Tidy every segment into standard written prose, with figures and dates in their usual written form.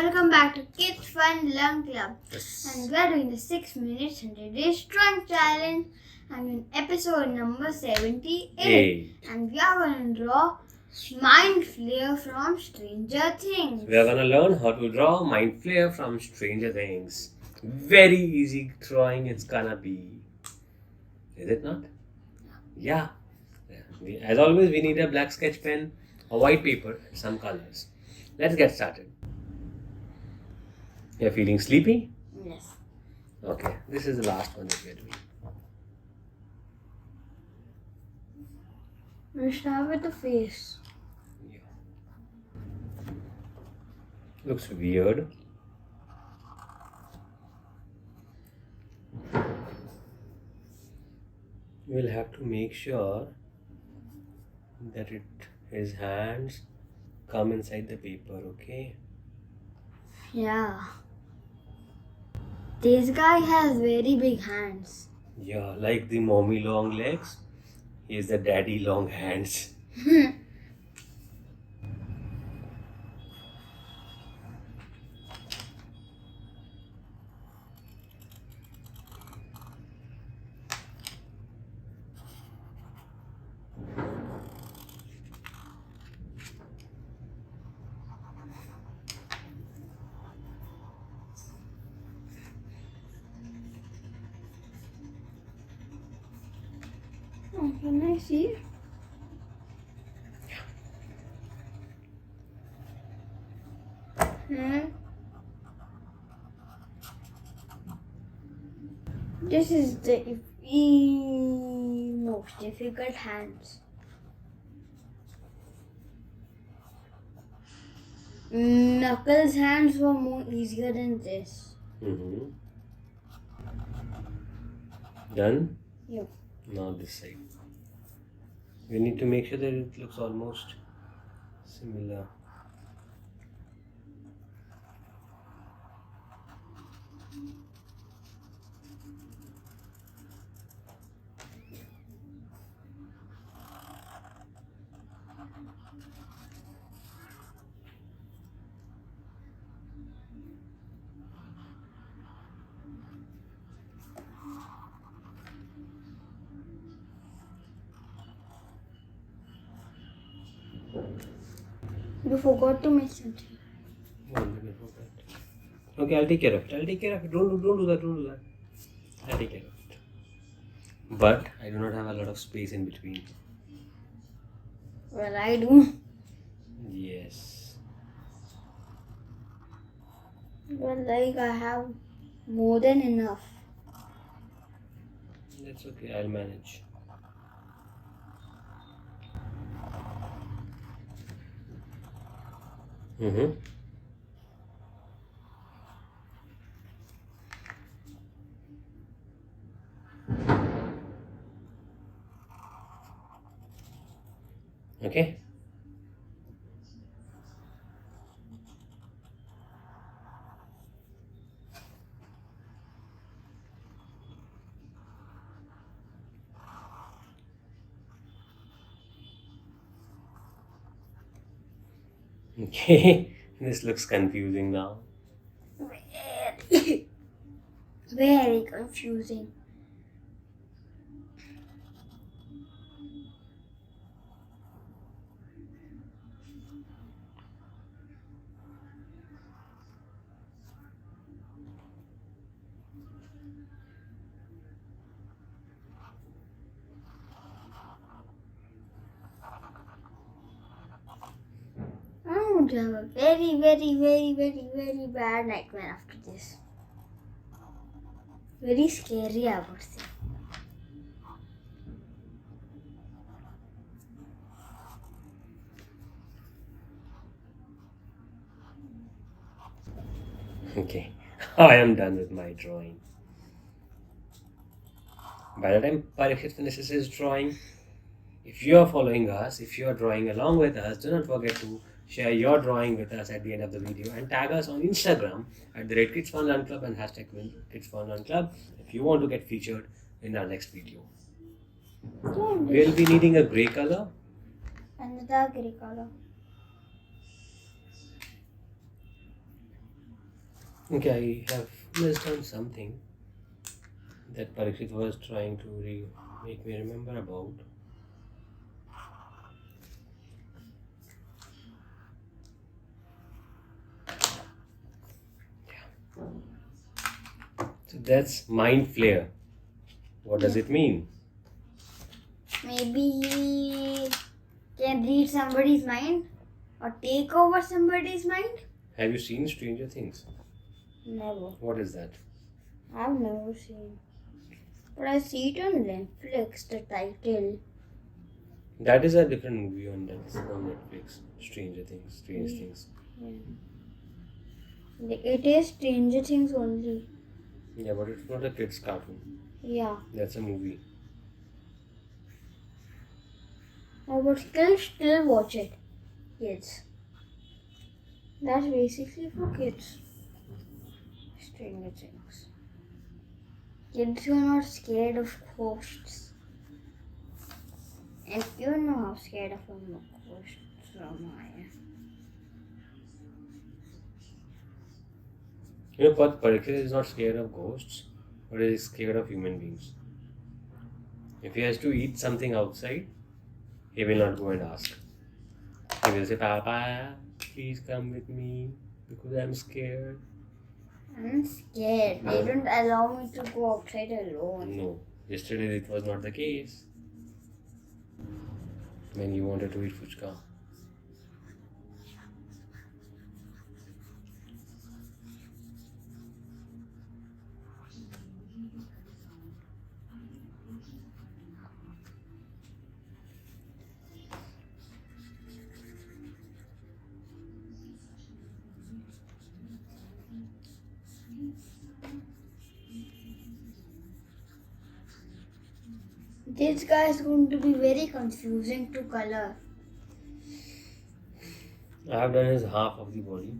welcome back to Kids Fun Learn Club. Yes. And we are doing the 6 minutes 100 days drawing challenge. I'm in episode number 78. Hey. And we are going to draw Mind Flayer from Stranger Things. We are going to learn how to draw Mind Flayer from Stranger Things. Very easy drawing it's gonna be. Is it not? Yeah. As always, we need a black sketch pen, a white paper, and some colors. Let's get started. You're feeling sleepy? Yes. Okay, this is the last one that we are doing. We'll start with the face. Yeah. Looks weird. We'll have to make sure that his hands come inside the paper, okay? Yeah. This guy has very big hands. Yeah, like the mommy long legs, he has the daddy long hands. Oh, can I see? This is the most difficult hands. Knuckles' hands were more easier than this. Done? Yep. Now this side. We need to make sure that it looks almost similar. You forgot to make something. Okay, I'll take care of it. Don't do that. I'll take care of it. But I do not have a lot of space in between. Well, I do. Yes. Well, like I have more than enough. That's okay, I'll manage. Okay. Okay, this looks confusing now. Very confusing. I'm going to have a very bad nightmare after this. Very scary, I would say. Okay, I am done with my drawing. By the time Parikshit finishes his drawing, if you are following us, if you are drawing along with us, do not forget to share your drawing with us at the end of the video and tag us on Instagram at the Kids Fun Learn Club and hashtag Kids Fun Learn Club if you want to get featured in our next video. We'll be needing a grey color. And the dark grey color. Okay, I have missed on something that Parikshit was trying to make me remember about. So that's mind flare. What does it mean? Maybe he can read somebody's mind or take over somebody's mind. Have you seen Stranger Things? Never. What is that? I've never seen. But I see it on Netflix, the title. That is a different movie on Netflix. Stranger Things, Strange Things. Yeah. It is Stranger Things only. Yeah, but it's not a kids' cartoon. Yeah. That's a movie. No, but still watch it. Kids. That's basically for kids. Stranger Things. Kids who are not scared of ghosts. And you know how scared of a ghost I am. You know, but Parikshit is not scared of ghosts, but he is scared of human beings. If he has to eat something outside, he will not go and ask. He will say, Papa, please come with me because I'm scared. I'm scared. They don't allow me to go outside alone. No, yesterday it was not the case. When you wanted to eat fuchka. This guy is going to be very confusing to color. I have done his half of the body.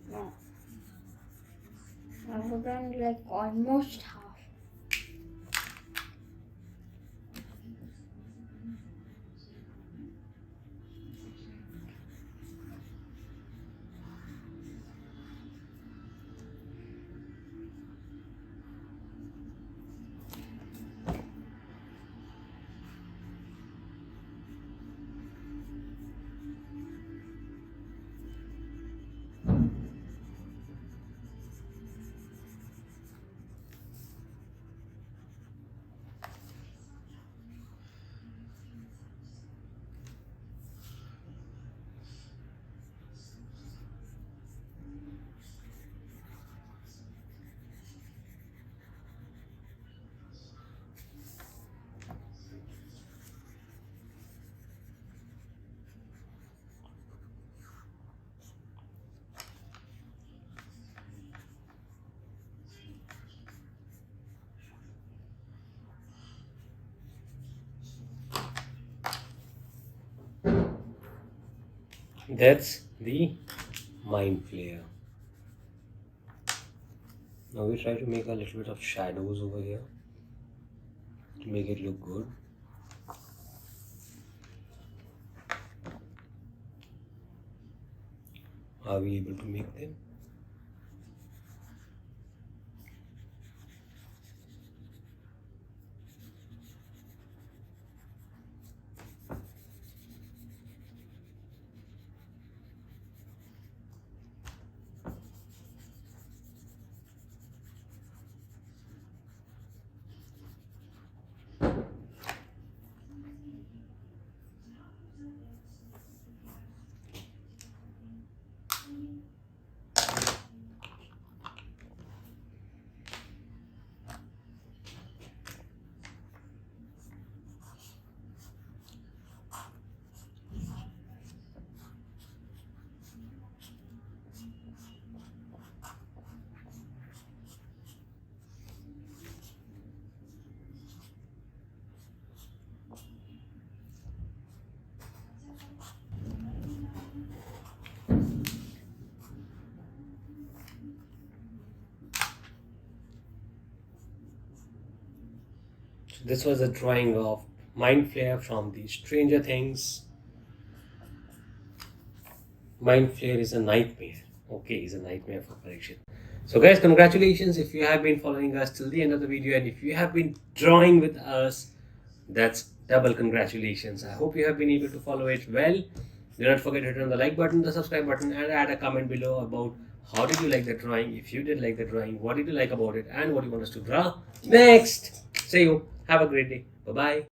No. I've done like almost half. That's the mind flare. Now we try to make a little bit of shadows over here to make it look good. Are we able to make them? So this was a drawing of mind flare from the Stranger Things. Mind flare is a nightmare Okay is a nightmare for Parikshit. So guys, congratulations if you have been following us till the end of the video, and if you have been drawing with us, that's double congratulations. I hope you have been able to follow it well. Do not forget to hit on the like button, the subscribe button, and add a comment below about how did you like the drawing. If you did like the drawing, what did you like about it, and what you want us to draw next. See you. Have a great day. Bye bye.